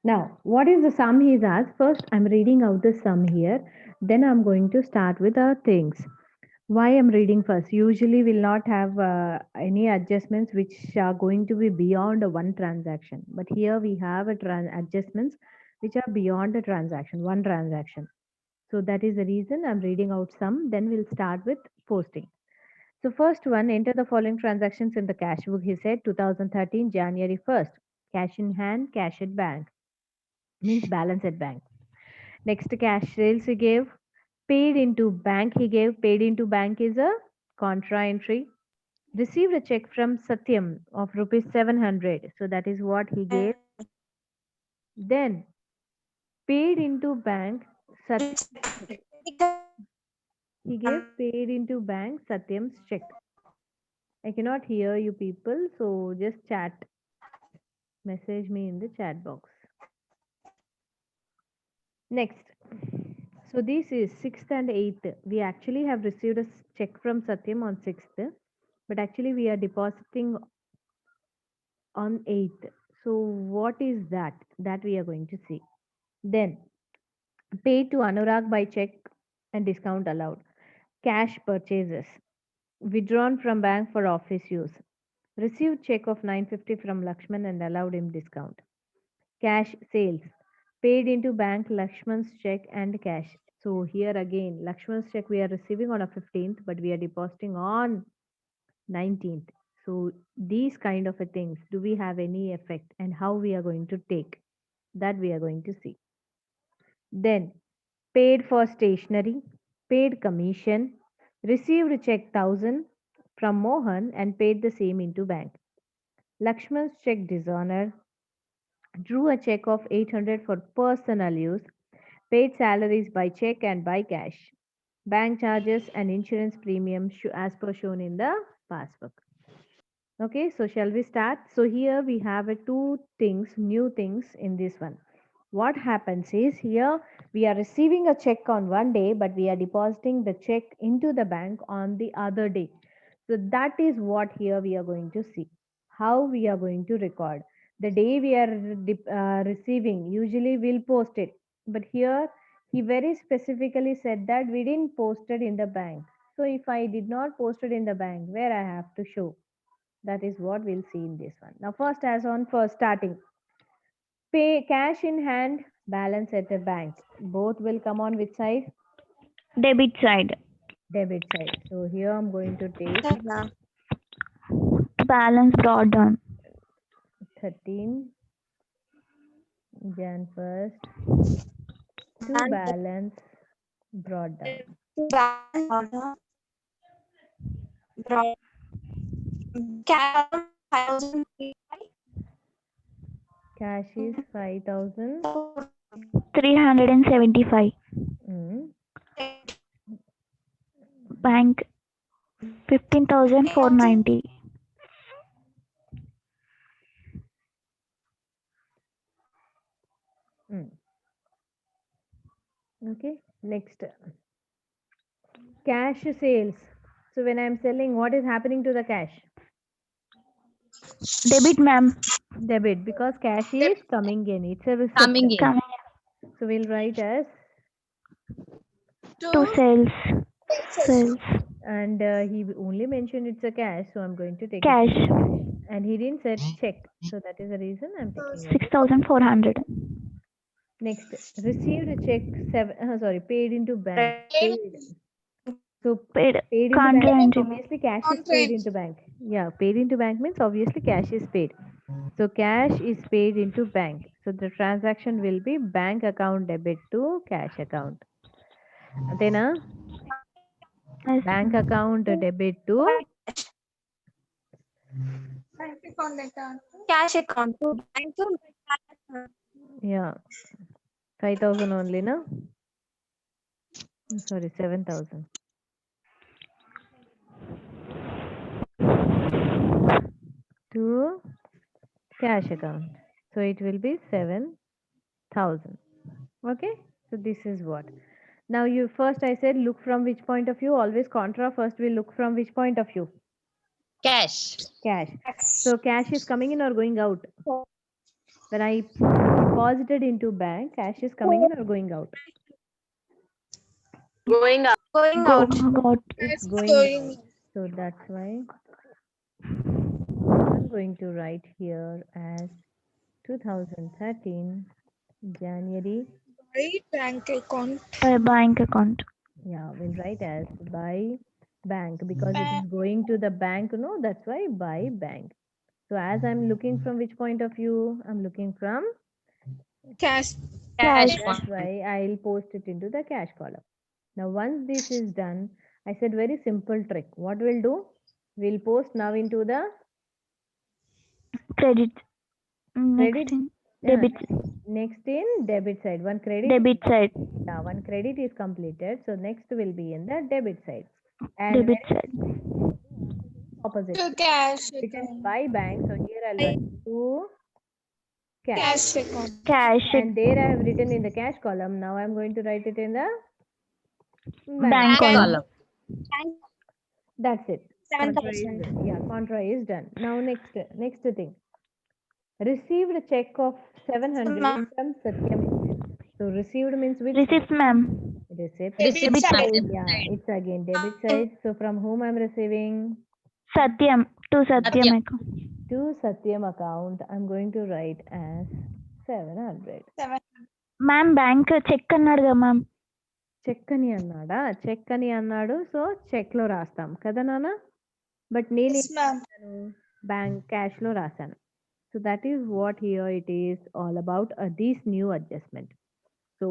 Now, what is the sum he's asked? First, I'm reading out the sum here. Then I'm going to start with the things. Why I'm reading first? Usually will not have any adjustments which are going to be beyond one transaction. But here we have adjustments which are beyond a transaction, one transaction. So that is the reason I'm reading out sum. Then we'll start with posting. So first one, enter the following transactions in the cash book. He said 2013 January 1st. Cash in hand, cash at bank means balance at bank. Next cash sales he gave, paid into bank he gave. Paid into bank is a contra entry. Received a check from Satyam of rupees 700. So that is what he gave. Then paid into bank. He gave paid into bank Satyam's check. I cannot hear you people, so just chat. Message me in the chat box. Next. So this is 6th and 8th. We actually have received a check from Satyam on 6th, but actually we are depositing on 8th. So what is that? That we are going to see. Then paid to Anurag by check and discount allowed. Cash purchases. Withdrawn from bank for office use. Received check of 950 from Lakshman and allowed him discount. Cash sales. Paid into bank Lakshman's check and cash. So here again, Lakshman's check we are receiving on a 15th, but we are depositing on 19th. So these kind of a things, do we have any effect and how we are going to take? That we are going to see. Then paid for stationery, paid commission, received check 1000 from Mohan and paid the same into bank. Lakshman's check dishonored, drew a check of 800 for personal use, paid salaries by check and by cash, bank charges and insurance premium as per shown in the passbook. Okay, so shall we start? So here we have two things, new things in this one. What happens is here we are receiving a check on one day, but we are depositing the check into the bank on the other day. So that is what here we are going to see. How we are going to record. The day we are receiving, usually we'll post it. But here he very specifically said that we didn't post it in the bank. So if I did not post it in the bank, where I have to show? That is what we'll see in this one. Now first as on first starting. Pay cash in hand, balance at the bank. Both will come on which side? Debit side. Debit side. So here I'm going to take Balance brought down. 13 Jan 1st to balance brought down. Cash is 5,000. 375. Bank 15,490. Okay, next. Cash sales. So when I'm selling, what is happening to the cash? Debit, ma'am. Debit, because cash is coming in. It's a receipt. Coming in. So we'll write as To sales. Sales. and he only mentioned it's a cash, so I'm going to take Cash. it. And he didn't say check, so that is the reason I'm taking it. 6,400. Next, received a check paid into bank. Paid. So Paid. paid into Contra bank means entry. obviously cash is paid into bank. Yeah, paid into bank means obviously cash is paid. So cash is paid into bank. So the transaction will be bank account debit to cash account. Then bank account debit to Cash account to bank to yeah 5,000 only, no? Sorry, 7,000. To cash account. So it will be 7,000. Okay. So this is what. Now you first I said look from which point of view? Always contra. First we look from which point of view? cash. Cash. So cash is coming in or going out? When I deposited into bank, cash is coming in or going out? Going out. Got. It's going out. So that's why I'm going to write here as 2013 January. Bank account. Bank account. Yeah, we'll write as by bank because it is going to the bank, no? That's why by bank. So as I'm looking from which point of view? I'm looking from Cash. Cash. that's why I'll post it into the cash column. Now once this is done, I said very simple trick. What we'll do? We'll post now into the Credit. Next credit. in Yeah, debit. next in debit side. One credit. Debit side. Yeah, one credit is completed. So next will be in the debit side. And Debit where side. opposite. To cash It is account. by bank. So here I'll write to cash. Cash account. Cash. And there I have written in the cash column. Now I'm going to write it in the Bank column. That's it. Bank Contra is, yeah, contra is done. Now next thing. Received a check of 700 Ma'am. from Satyam. So received means which Receipt, ma'am. receipt? Debit side. Yeah, it's again debit side. So from whom I'm receiving? Satyam. To Satyam account. To Satyam account. I'm going to write as 700. Ma'am bank cheque అన్నాడుగా ma'am cheque అని అన్నాడా? Check అని అన్నాడు. So check లో రాస్తాం కదా నాన్న? But నేను Yes, ma'am. బ్యాంక్ క్యాష్ లో రాశాను. So that is what here it is all about this new adjustment. So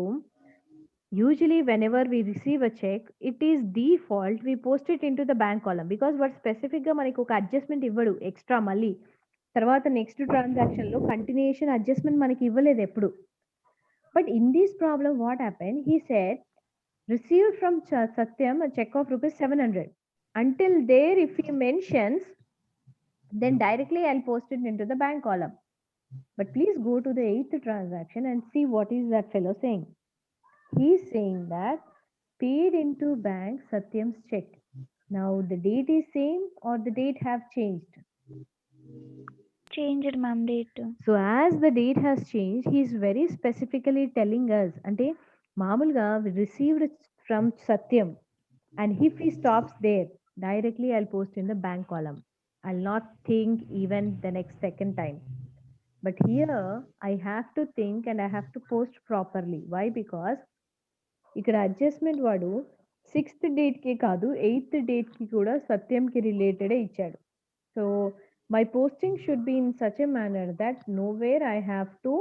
usually whenever we receive a check, it is default we post it into the bank column because what specific గా మనకి ఒక adjustment ఇవ్వడు extra మళ్ళీ తర్వాత next transaction లో continuation adjustment మనకి ఇవ్వలేదు ఎప్పుడు. But in this problem what happen he said received from Satyam a check of rupees 700. Until there, if he mentions, then directly I'll post it into the bank column. But please go to the 8th transaction and see what is that fellow saying. He's saying that paid into bank Satyam's check. Now the date is same or the date have changed. Changed ma'am date So as the date has changed, he is very specifically telling us, అంటే మామూలుగా we received from Satyam, and if he stops there, directly I'll post in the bank column. I'll not think even the next second time. But here I have to think and I have to post properly. Why? Because ఇక్కడ adjustment వాడు 6th date కి కాదు 8th date కి కూడా సత్యం కి related ఇచ్చాడు. So my posting should be in such a manner that nowhere I have to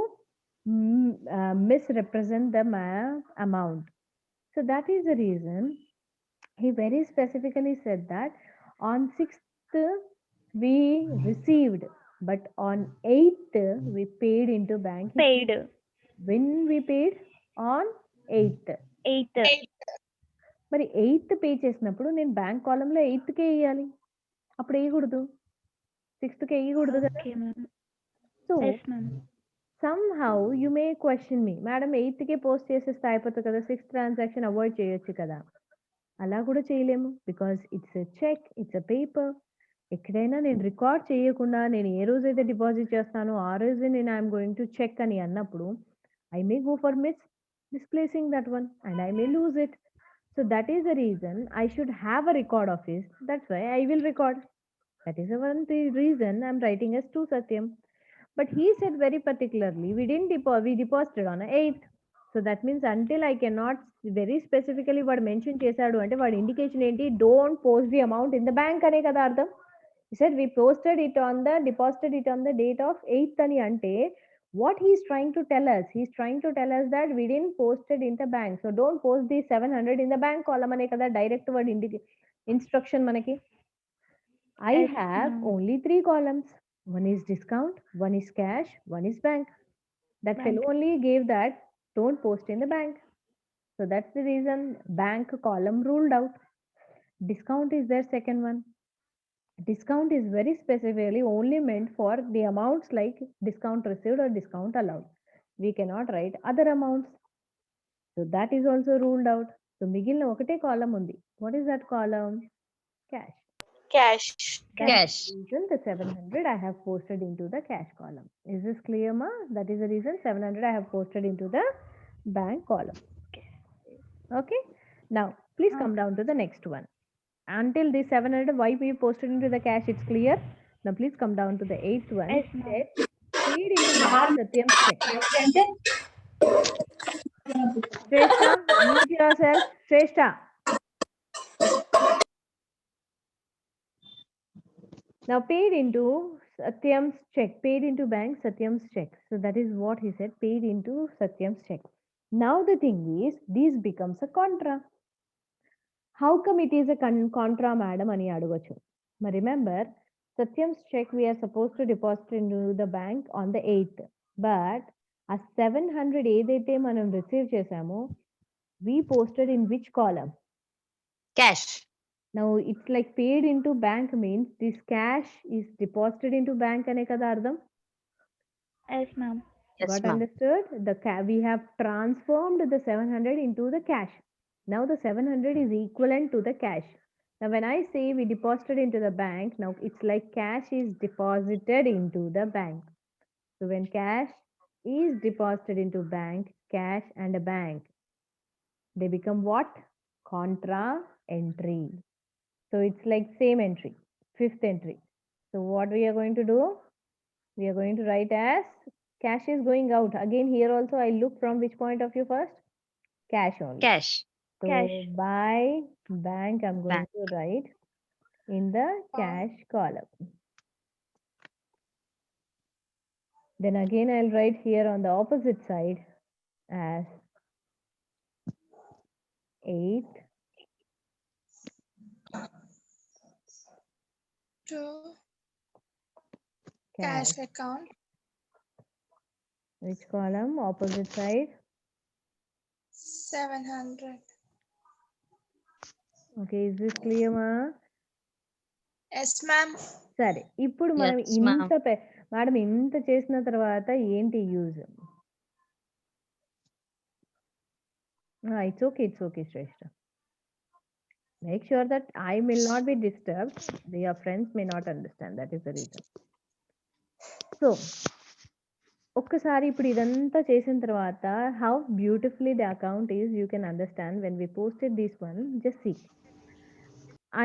misrepresent the amount. So that is the reason he very specifically said that on 6th we received, but on 8th we paid into bank. Paid When we paid? On 8th. 8th మరి 8th pay చేసినప్పుడు నేను bank కాలంలో 8th కే వేయాలి, అప్పుడు వేయకూడదు, 6th కే వేయకూడదు కదా. Okay ma'am so yes ma'am somehow you may question me, madam 8th కే పోస్ట్ చేసేస్తే అయిపోతుంది కదా, 6th ట్రాన్సాక్షన్ అవాయిడ్ చేయొచ్చు కదా. అలా కూడా చేయలేము because it's a check, it's a paper. ఎక్కడైనా నేను రికార్డ్ చేయకుండా నేను ఏ రోజైతే డిపాజిట్ చేస్తానో ఆ రోజే నేను ఐఎమ్ గోయింగ్ టు చెక్ అని అన్నప్పుడు I may go for misplacing that one and I may lose it. So that is the reason I should have a record of this. That's why I will record. That is the one reason I'm writing as to Satyam. But he said very particularly, we didn't we deposited on 8th. So that means until I cannot very specifically what mention chesadu ante what indication enti, don't post the amount in the bank ane kada ardham. He said we posted it on the deposited it on the date of 8th ani ante what he's trying to tell us, he's trying to tell us that we didn't post it in the bank, so don't post the 700 in the bank column ane kada direct word instruction manaki. I Yes, have ma'am. only 3 columns. One is discount, one is cash, one is bank. That Bank. fellow only gave that don't post in the bank. So that's the reason bank column ruled out. Discount is their second one. Discount is very specifically only meant for the amounts like discount received or discount allowed. We cannot write other amounts. So that is also ruled out. So మిగిలిన ఒకటే కాలం ఉంది. What is that column? Cash. Cash. That's Cash. the reason the 700 I have posted into the cash column. Is this clear, ma? That is the reason 700 I have posted into the bank column. Okay. Now, please come down to the next one. Until the 700, why we posted into the cash, it's clear. Now, please come down to the 8th one. Yes, It ma'am. said, paid into bank Satyam's check. Shrestha, mute yourself. Shrestha. Now, paid into Satyam's check. Paid into bank Satyam's check. So, that is what he said. Paid into Satyam's check. Now, the thing is, this becomes a contra. How come it is a contra, madam? Ani adugochu. Remember, Satyam's check we are supposed to deposit into the bank on the 8th. But a 700 ఏదైతే మనం receive చేసామో we posted in which column? Cash. Now it's like paid into bank means this cash is deposited into bank ane kada ardham. Yes, ma'am. Yes, Got ma'am. understood? We have transformed the 700 into the cash. Now the 700 is equivalent to the cash. Now when I say we deposited into the bank, now it's like cash is deposited into the bank. So when cash is deposited into bank, cash and a bank, they become what? Contra entry. So it's like same entry, 5th entry. So what we are going to do? We are going to write as cash is going out. Again, here also I look from which point of view first? Cash only. Cash. So Cash. by bank, I'm going Bank. to write in the cash column. Then again, I'll write here on the opposite side as 8 To cash. cash account. Which column? Opposite side. 700. Okay, is this clear, ma? Yes, ma'am. సరే ఇప్పుడు మనం Yes, ma'am. Madam ఇంత చేసిన తర్వాత ఏంటి use? It's okay Shreshta. Make sure that I will not be disturbed. Your friends may not understand. That is the reason. So, ఒక్కసారి ఇప్పుడు ఇదంతా చేసిన తర్వాత how beautifully the account is, you can understand when we posted this one. Just see.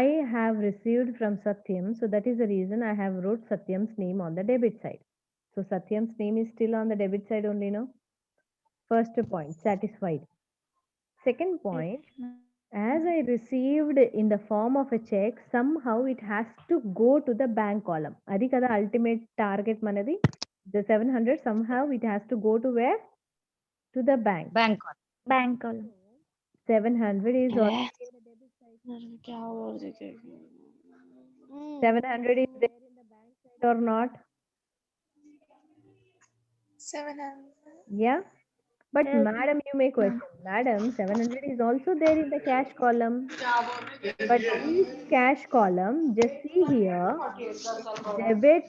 I have received from Satyam, so that is the reason I have wrote Satyam's name on the debit side. So Satyam's name is still on the debit side only, no? First point, satisfied. Second point, as I received in the form of a check, somehow it has to go to the bank column. Adi kada ultimate target manadi. The 700 somehow it has to go to where? To the bank. Bank. Bank column. 700 is already in the debit side. 700 is there in the bank side or not? 700. Yeah. But Yes, madam, you may question, madam, 700 is also there in the cash column. But this cash column, just see here, debit.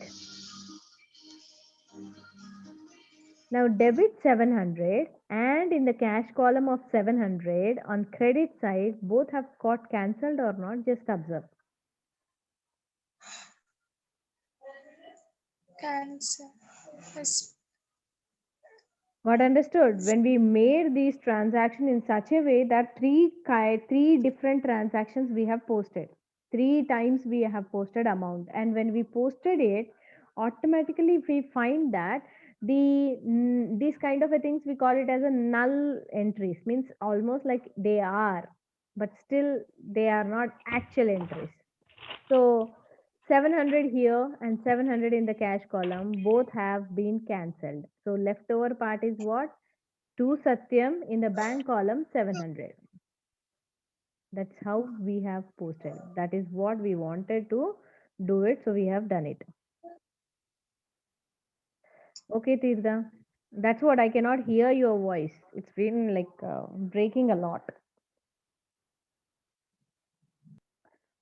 Now debit 700 and in the cash column of 700 on credit side, both have got cancelled or not, just observe. Cancel. Yes. Got understood? When we made these transactions in such a way that three different transactions we have posted. 3 times we have posted amount. And when we posted it, automatically we find that these kind of a things we call it as a null entries. Means almost like they are, but still they are not actual entries. So 700 here and 700 in the cash column both have been cancelled. So leftover part is what? 2 Satyam in the bank column 700. That's how we have posted. That is what we wanted to do it. So we have done it. Okay, Tirtha. That's what I cannot hear your voice. It's been like breaking a lot.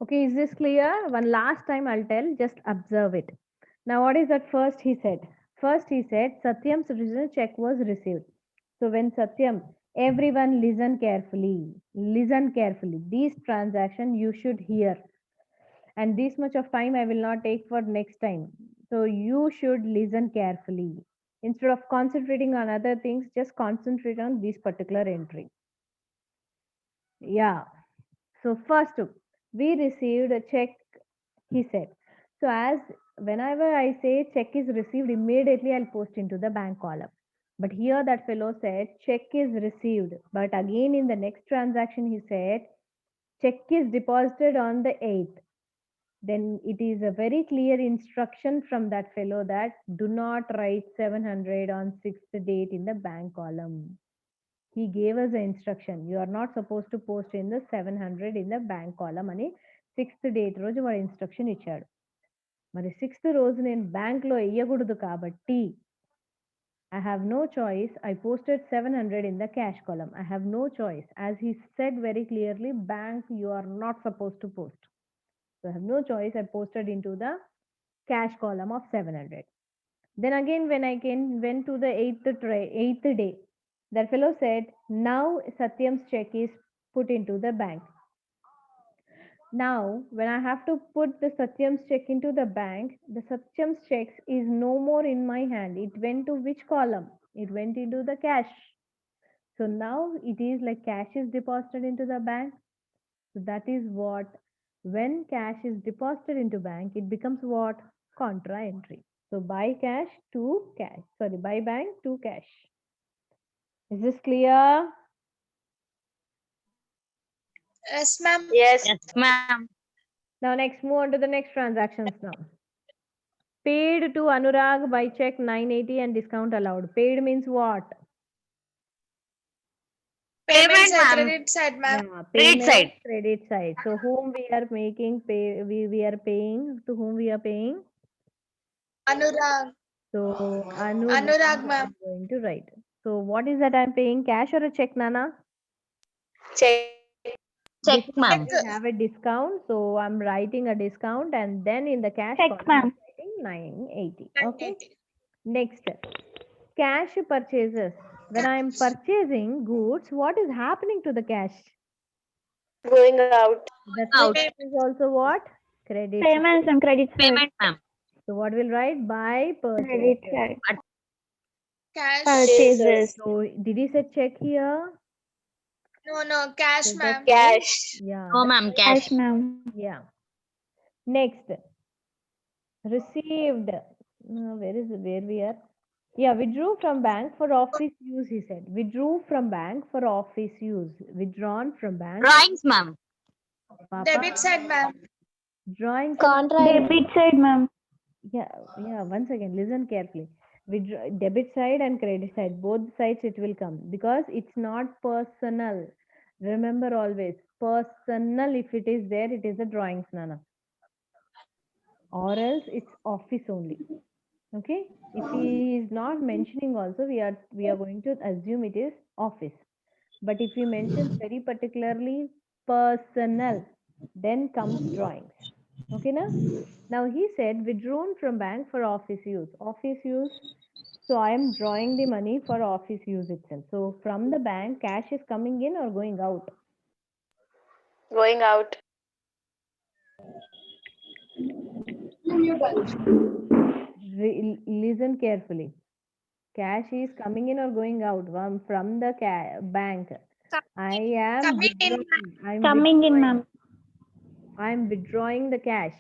Okay, is this clear? One last time I'll tell, just observe it. Now, what is that first he said? First he said, Satyam's original check was received. So when Satyam, everyone listen carefully. Listen carefully. These transactions you should hear. and this much of time I will not take for next time. So you should listen carefully. Instead of concentrating on other things, just concentrate on this particular entry. Yeah. So first, we received a check, he said. So as whenever I say check is received, immediately I'll post into the bank column. But here that fellow said check is received. But again in the next transaction, he said check is deposited on the 8th. Then it is a very clear instruction from that fellow that do not write 700 on 6th date in the bank column. He gave us the instruction, you are not supposed to post in the 700 in the bank column అని 6th date రోజు వాడు instruction ఇచ్చాడు. మరి 6th రోజు నేను bank లో వేయకూడదు కాబట్టి I have no choice. I posted 700 in the cash column. I have no choice. As he said very clearly, bank, you are not supposed to post. So I have no choice. I posted into the cash column of 700. Then again, when I went to the eighth day, that fellow said, now Satyam's check is put into the bank. Now, when I have to put the Satyam's check into the bank, the Satyam's checks is no more in my hand. It went to which column? It went into the cash. So now it is like cash is deposited into the bank. So that is what, when cash is deposited into bank, it becomes what? Contra entry. So buy cash to cash. Sorry, buy bank to cash. Is this clear? Yes, ma'am. Yes, ma'am. Now next, move on to the next transactions now. Paid to Anurag by check 980 and discount allowed. Paid means what? Payments ma'am. credit side, ma'am. Yeah, Credit payment side. credit side. So whom we are making pay, we are paying, to whom we are paying? Anurag. So Anurag Anurag, I'm ma'am. going to write. So what is that I'm paying, cash or a check, Nana? Check. Check, This ma'am. we have a discount, so I'm writing a discount and then in the cash Check, column ma'am. I'm writing 980. Okay. 980. Next, cash purchases. When I'm purchasing goods, what is happening to the cash? Going out. That's Out. why is also what? Credit. Payments and credit side. Payment, ma'am. So what will write? Buy Credit purchase. side. Cash. Purchases. So did he say check here? No, cash, So ma'am. Cash. Yeah. No, that- ma'am. Cash, Cash. ma'am. Yeah. Next, received. Where we are? Yeah, withdrew from bank for office use, he said. Withdrew from bank for office use. Withdrawn from bank. Drawings, ma'am. Papa, Debit side, ma'am. drawing. Debit side, ma'am. Yeah, once again, listen carefully. Debit side and credit side, both sides it will come because it's not personal. Remember always, personal, if it is there, it is a drawings, Nana. Or else it's office only. Okay, if he is not mentioning also, we are going to assume it is office. But if he mentions very particularly personal, then comes drawings. Okay, now he said withdrawn from bank for office use. Office use. So I am drawing the money for office use itself. So from the bank, cash is coming in or going out? Going out. Listen carefully. Cash is coming in or going out from the bank. I am Coming in, withdrawing. I'm Coming in, withdrawing. ma'am. I'm withdrawing the cash.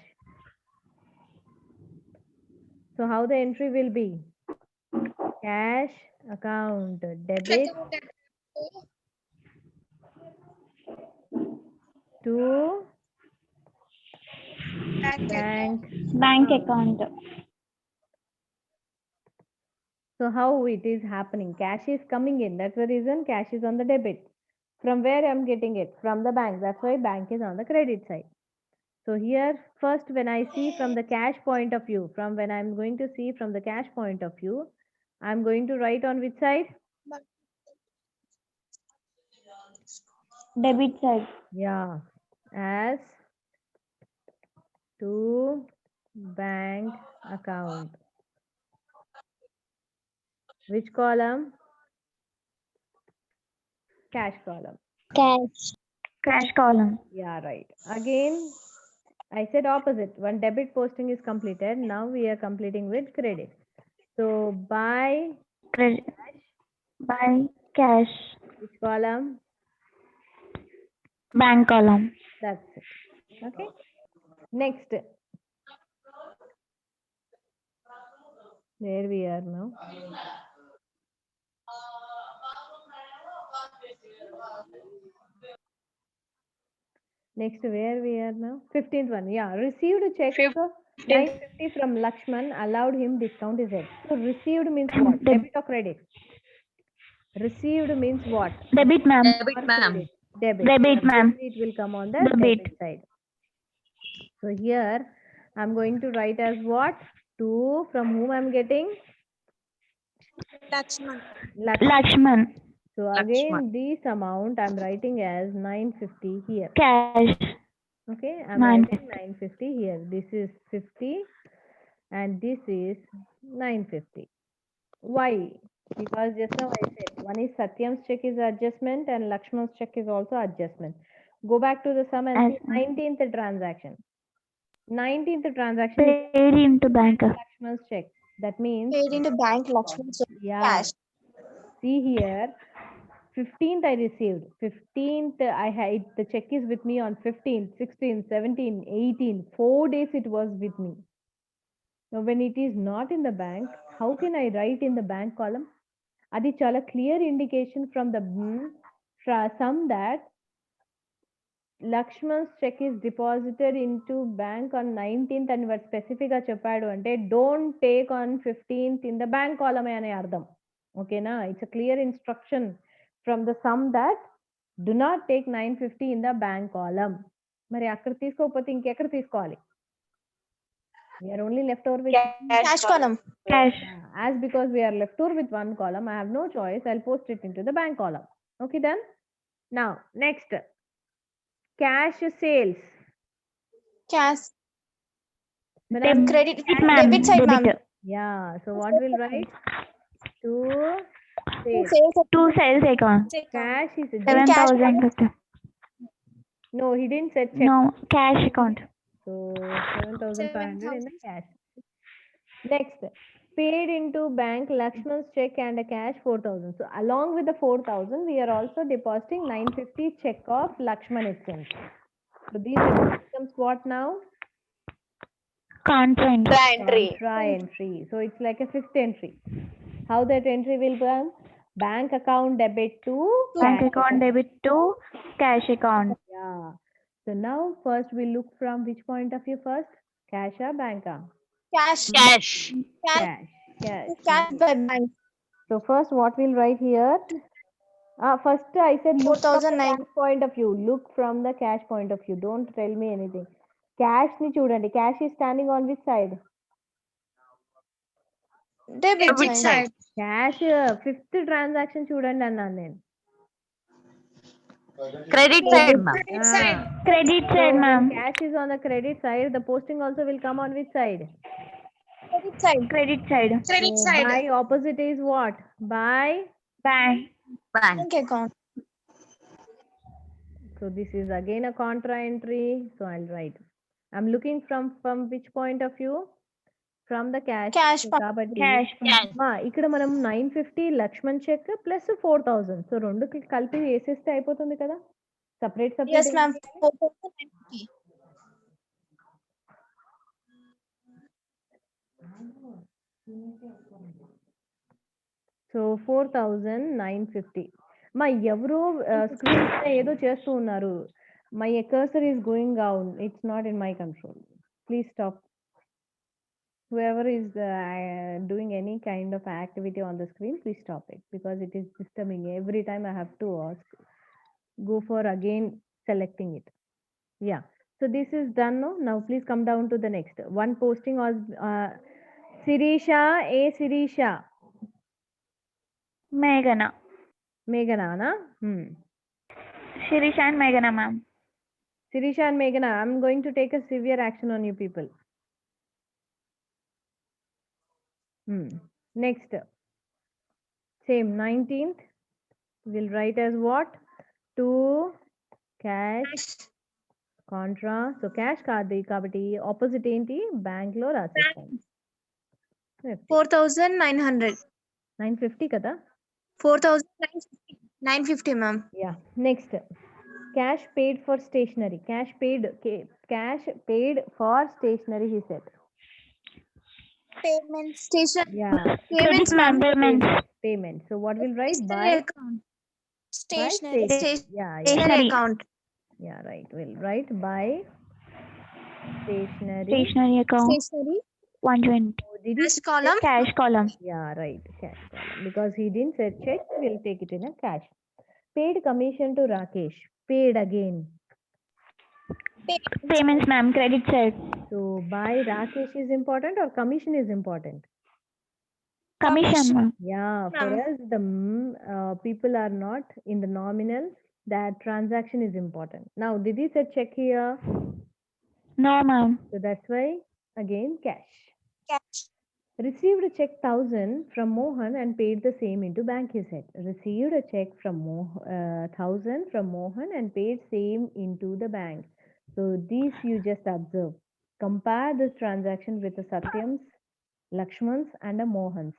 So how the entry will be? Cash account debit to bank. Bank account. So how it is happening? Cash is coming in. That's the reason cash is on the debit. From where I'm getting it? From the bank. That's why bank is on the credit side. So here first when I see from the cash point of view, from when I'm going to see from the cash point of view, I'm going to write on which side? Debit side. Yeah, as to bank account. Which column? Cash column. Cash. Cash column. Yeah, right. Again, I said opposite. One debit posting is completed. Now we are completing with credit. So buy Credit. Buy cash. which column? Bank column. That's it. Okay. Next. Where we are now? Next, where we are now? 15th one. Yeah. Received a check of 950 from Lakshman. Allowed him discount is it. So received means what? Debit or credit? Received means what? Debit, ma'am. Or credit? Debit. Debit, ma'am. It will come on the Debit. debit side. So here I'm going to write as what? 2 from whom I'm getting? Lakshman. Lakshman. So again this amount I'm writing as 950 here. Cash. Okay, I'm 950. writing 950 here. This is 50 and this is 950. Why? Because just now I said one is Satyam's check is adjustment and Lakshman's check is also adjustment. Go back to the sum and see 19th transaction. 19th transaction is Paid into bank. Lakshman's check. That means, Paid into bank Lakshman. yeah, Cash. see here, 15th I received. 15th I had, the check is with me on 15th, 16th, 17th, 18th. 4 days it was with me. Now when it is not in the bank, how can I write in the bank column? Adi chala clear indication from the sum that Lakshman's check is deposited into bank on 19th and what specific గా చెప్పాడు అంటే don't take on 15th in the bank column అనే అర్థం. ఓకేనా? It's a clear instruction from the sum that do not take 950 in the bank column. మరి అక్కడ తీసుకోకపోతే ఇంకెక్కడ తీసుకోవాలి? We are only left over with Cash column. Cash. as because we are left over with one column, I have no choice. I'll post it into the bank column. Okay, then. Now, next, cash sales. Cash. When I'm- Credit. Ma'am. Debit side, ma'am. Debit. yeah. So what we'll write? To sales. Sales. Two sales account. Cash is 7,050. no. He didn't set check. No, cash account. So 7,500 in the cash. Next, paid into bank Lakshman's check and a cash 4,000. So along with the 4,000, we are also depositing 950 check of Lakshman itself. So these becomes what now? Contra entry. Entry. Contra entry. So it's like a fifth entry. How that entry will come? Bank account debit to Bank cash account debit to cash account. Yeah. So now first we'll look from which point of view first? Cash or bank? Cash. Cash. Cash. Cash. Cash by bank. So first what we'll write here? First I said look from the 4,009. cash point of view. Look from the cash point of view. Don't tell me anything. Cash ni chudandi. Cash is standing on which side? Debit side. Cash fifth transaction chudandi అన్నాను నేను. Credit side, ma'am. Credit side. Credit So side, when ma'am. cash is on the credit side, the posting also will come on which side? Credit side. Credit side. Credit So side. buy opposite is what? Buy. Bank. Bank. Bank account. So this is again a contra entry. So I'll write. I'm looking from which point of view? From the cash. Cash So point. కాబట్టి Cash. మా ఇక్కడ మనం 950 Laxman check plus 4,000. So రెండు కలిపి వేసేస్తే అయిపోతుంది కదా? Separate Yes, separate. ma'am. 4,950. So 4,950. మా ఎవరో స్క్రీన్ ఏదో చేస్తూ ఉన్నారు. My cursor is going out. It's not in my control. Please stop. Whoever is doing any kind of activity on the screen, please stop it because it is disturbing. Every time I have to go for again selecting it. Yeah. So this is done. No? Now please come down to the next. One posting was Sirisha. Sirisha. Meghana. Meghana, na? Shirisha and Meghana, ma'am. Sirisha and Meghana, I'm going to take a severe action on you people. Next, same 19th, we'll write as what? To cash Contra. So cash కాదు కాబట్టి opposite ఏంటి bank లో రాసేస్తాం 4,900. 950 కదా 4,950, ma'am. Yeah next cash paid for stationery cash paid for stationery he said Payment station. yeah Payments, Credit, ma'am. Payments. payment so what will write by Stationery account. Stationery. yeah Stationery account. yeah right we'll write by stationery Stationery account. Stationery. 120. Oh, did he Cash column. Cash column. yeah right cash column because he didn't say check we'll take it in a cash paid commission to Rakesh paid again Payments, ma'am. Credit side. so by Rakesh is important or commission is important Commission, ma'am. yeah for Ma'am. us the people are not in the nominal that transaction is important now did he say check here No, ma'am. so that's why again cash Cash. received a check 1,000 from Mohan and paid the same into bank he said received a check from 1,000 from Mohan and paid same into the bank so these you just observe compare this transaction with the Satyams Lakshmans and a Mohans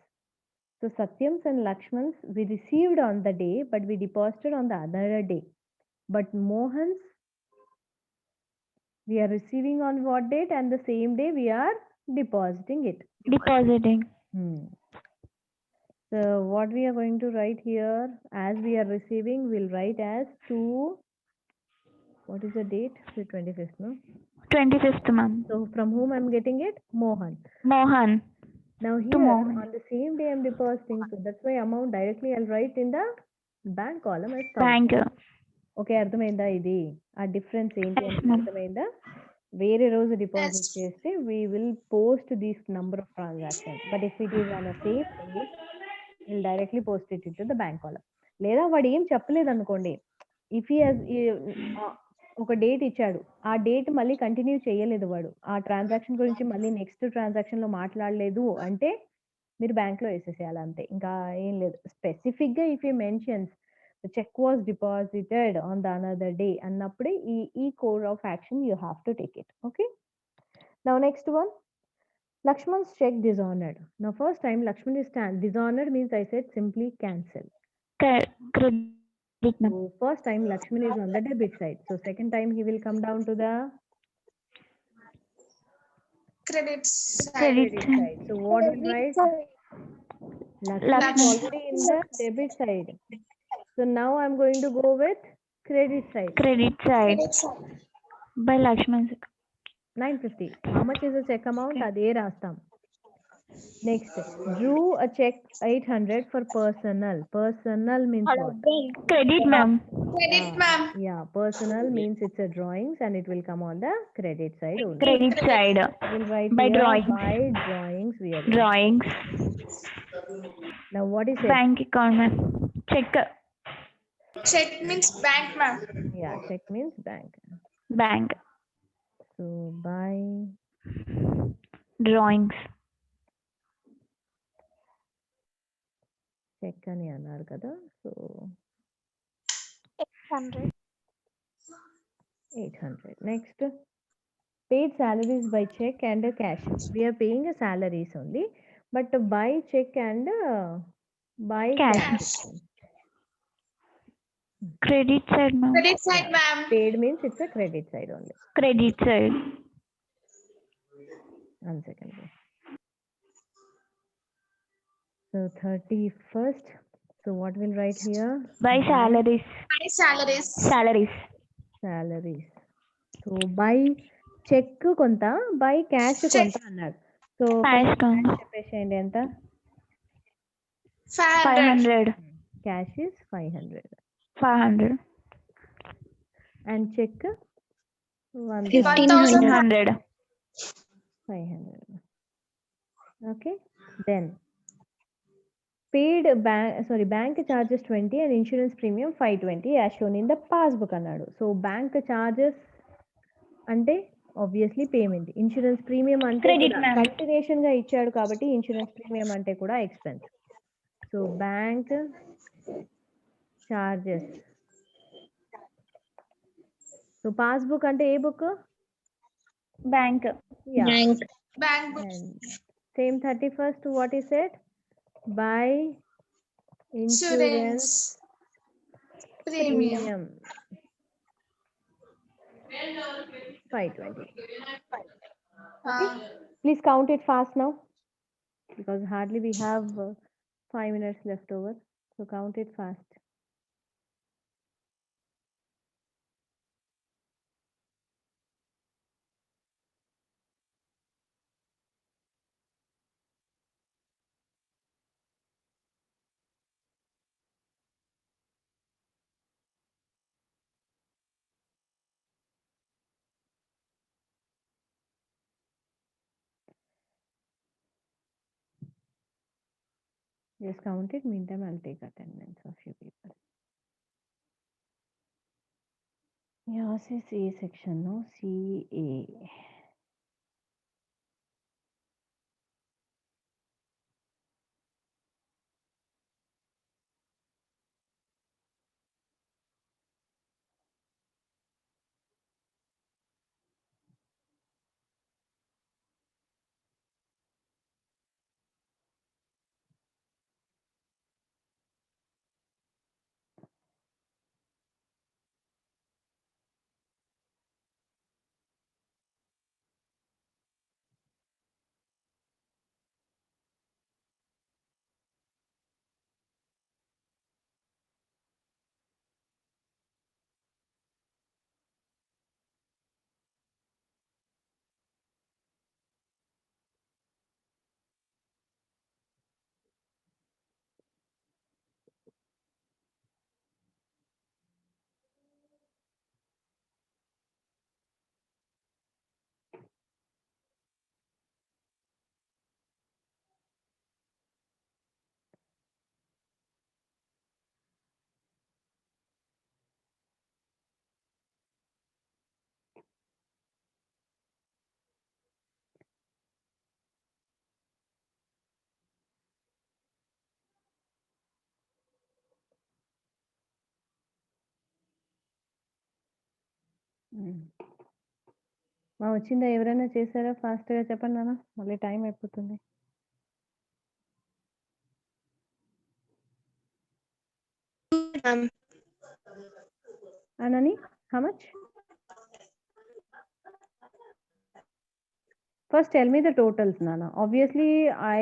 so Satyams and Lakshmans we received on the day but we deposited on the other day but Mohans we are receiving on what date and the same day we are depositing it Depositing. So what we are going to write here as we are receiving we'll write as to what is the date the 25th no 25th, ma'am. so from whom I'm getting it Mohan Mohan. now To here Mohan. on the same day I'm depositing so that's why amount directly I'll write in the bank column as 1,000 Bank. Okay అర్థమైందా ఇది ఆ difference ఏంటి Yes, అని ma'am. అర్థమైందా వేరే రోజు deposit చేస్తే we will post this number of transactions but if it is on a same day we'll directly post it into the bank column లేదా వాడు ఏం చెప్పలేదు అనుకోండి ఇఫ్ హీ ఒక డేట్ ఇచ్చాడు ఆ డేట్ మళ్ళీ కంటిన్యూ చేయలేదు వాడు ఆ ట్రాన్సాక్షన్ గురించి మళ్ళీ నెక్స్ట్ ట్రాన్సాక్షన్ లో మాట్లాడలేదు అంటే మీరు బ్యాంక్ లో వేసేసేయాలి అంతే ఇంకా ఏం లేదు స్పెసిఫిక్ గా if you mentions the check was deposited on the another day అన్నప్పుడే ఈ code of action you have to take it okay now next one Lakshman's check dishonored now first time Lakshman is dishonored means I said simply cancel Credit, ma'am. so first time Lakshman is on the debit side so second time he will come down to the Credit Credit credit side. side so what will write Lakshman is Lakshman. already in the debit side so now I'm going to go with credit side Credit side. By Lakshman. 950 how much is the check amount అదే రాస్తాం next drew a check 800 for personal means what Credit, ma'am. Credit, ma'am. yeah personal means it's a drawings and it will come on the credit side only Credit side. we'll write By here drawings. by drawings we are going. Drawings. Now what is it Bank account, ma'am. Check. Check means bank, ma'am. yeah check means bank Bank. so by Drawings. check అని అన్నారు కదా so 800 next paid salaries by check and cash we are paying a salaries only but by check and by Cash. Credit side, ma'am. Credit side, ma'am. paid means it's a credit side only Credit side. one second please. So 31st so what we'll write here By salaries. By salaries. Salaries. salaries so by check కొంత by cash కొంత అన్నాడు so Cash count. చెప్పేసేయండి ఎంత 500. 500. cash is 500 500. and check 1500. 500 okay then paid bank charges 20 and insurance premium 520 as shown in the passbook అన్నాడు so bank charges అంటే obviously payment insurance premium అంటే Credit, ma'am. Continuation గా ఇచ్చాడు కాబట్టి ఇన్సూరెన్స్ ప్రీమియం అంటే కూడా expense so bank charges so passbook అంటే ఏ బుక్? Bank. Yeah. Bank book. And same 31st, what is it? Buy insurance Insurance. Premium. premium 520. Please count it fast now because hardly we have 5 minutes left over. So count it fast. Just count it. Meantime, I'll take attendance of you people. Yours is A section, no? CA. మా వచ్చిందా? ఎవరైనా చేశారా? ఫాస్ట్గా చెప్పండి నాన్న, మళ్ళీ time అయిపోతుంది. Anani, how much? First, tell me the totals, Nana. Obviously, I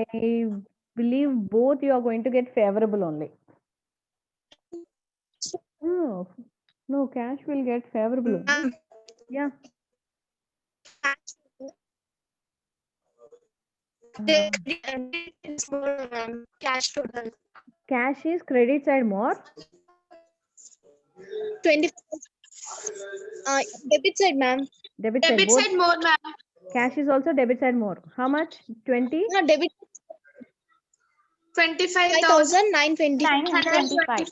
believe both you are going to get favorable only. No, cash will get favorable only. Yeah. Cash total. Cash is credit side more. 20. Debit side, ma'am. Debit side Debit both. side more, ma'am. Cash is also debit side more. How much? 20? No, debit 25,000. 5,920. 925.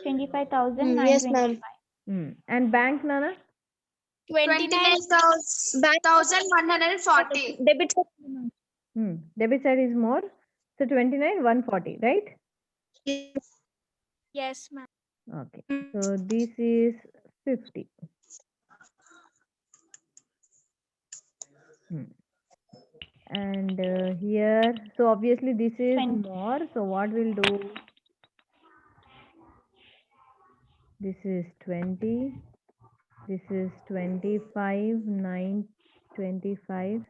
25,925. Yes, ma'am. And bank, Nana? 29,140. Debit side. Debit side is more. So 29,140, right? Yes, ma'am. Okay. So this is 50. And here, so obviously this is 20. more. So what we'll do? This is 20. This is 25, 925.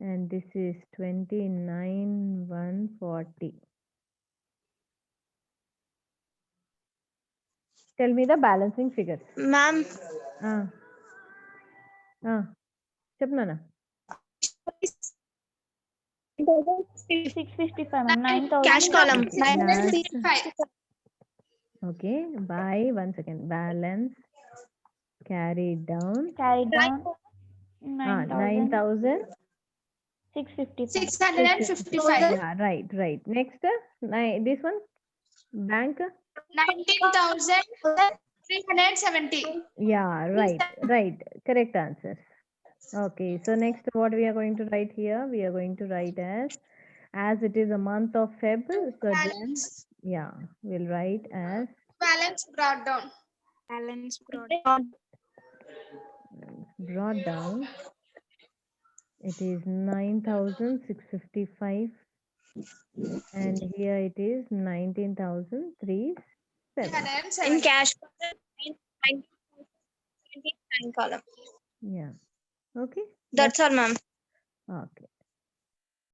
And this is 29, 140. Tell me the balancing figures. Ma'am, Chapnana. 655, ma'am. 9,000. cash column. Yes. 955. Okay, by 1 second. Balance carried down. Carried down. 9,000. 655. 655. Yeah, right. Next, this one, bank. 19,370. Yeah, right. Correct answer. Okay, so next what we are going to write here? We are going to write as it is a month of Feb. So then, Balance. yeah, we'll write as Balance brought down. Balance brought Brought down. It is 9,655 and here it is 19,307. in cash 29 column. Yeah. Okay. That's all, ma'am. Okay.